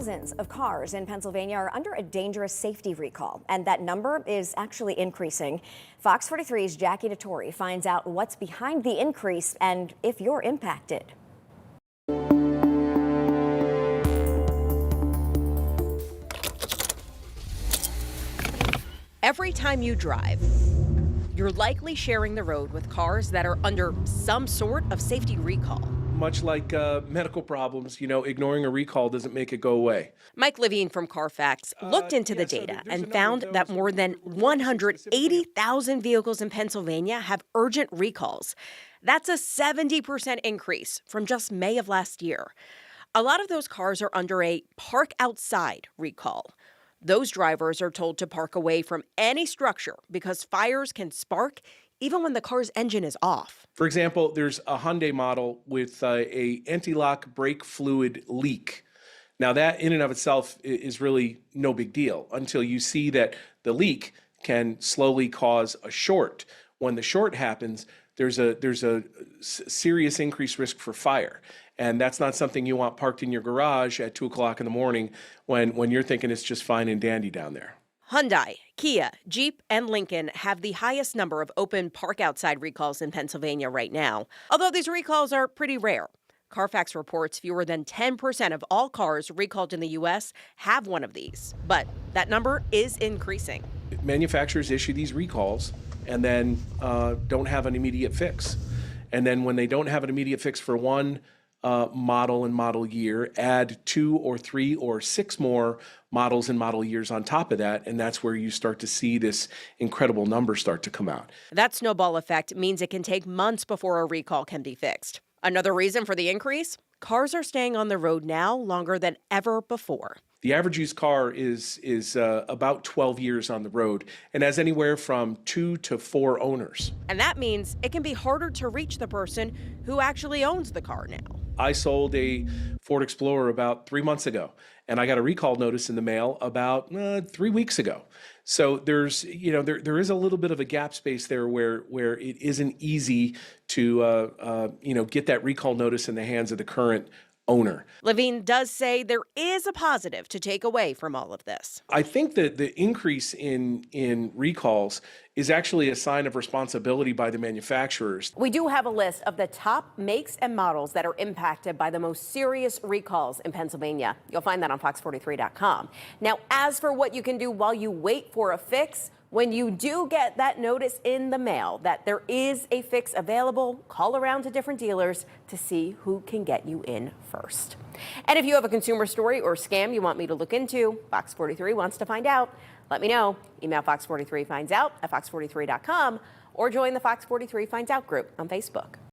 Thousands of cars in Pennsylvania are under a dangerous safety recall, and that number is actually increasing. Fox 43's Jackie Nattori finds out what's behind the increase and if you're impacted. Every time you drive, you're likely sharing the road with cars that are under some sort of safety recall. Much like medical problems, ignoring a recall doesn't make it go away. Mike Levine from Carfax looked into the data and found that more than 180,000 vehicles in Pennsylvania have urgent recalls. That's a 70% increase from just May of last year. A lot of those cars are under a park outside recall. Those drivers are told to park away from any structure because fires can spark even when the car's engine is off. For example, there's a Hyundai model with a anti-lock brake fluid leak. Now that in and of itself is really no big deal until you see that the leak can slowly cause a short. When the short happens, there's a serious increased risk for fire. And that's not something you want parked in your garage at 2 o'clock in the morning when you're thinking it's just fine and dandy down there. Hyundai, Kia, Jeep, and Lincoln have the highest number of open park outside recalls in Pennsylvania right now, although these recalls are pretty rare. Carfax reports fewer than 10% of all cars recalled in the U.S. have one of these, but that number is increasing. Manufacturers issue these recalls and then don't have an immediate fix. And then when they don't have an immediate fix for one model and model year, add 2 or 3 or 6 more models and model years on top of that, and that's where you start to see this incredible number start to come out. That snowball effect means it can take months before a recall can be fixed. Another reason for the increase? Cars are staying on the road now longer than ever before. The average used car is about 12 years on the road and has anywhere from 2 to 4 owners. And that means it can be harder to reach the person who actually owns the car now. I sold a Ford Explorer about 3 months ago, and I got a recall notice in the mail about 3 weeks ago. So there's, there is a little bit of a gap space there where it isn't easy to, get that recall notice in the hands of the current owner. Levine does say there is a positive to take away from all of this. I think that the increase in recalls is actually a sign of responsibility by the manufacturers. We do have a list of the top makes and models that are impacted by the most serious recalls in Pennsylvania. You'll find that on FOX43.com. Now, as for what you can do while you wait for a fix, when you do get that notice in the mail that there is a fix available, call around to different dealers to see who can get you in first. And if you have a consumer story or scam you want me to look into, Fox 43 wants to find out. Let me know. Email Fox43 Finds Out at fox43.com or join the Fox 43 Finds Out group on Facebook.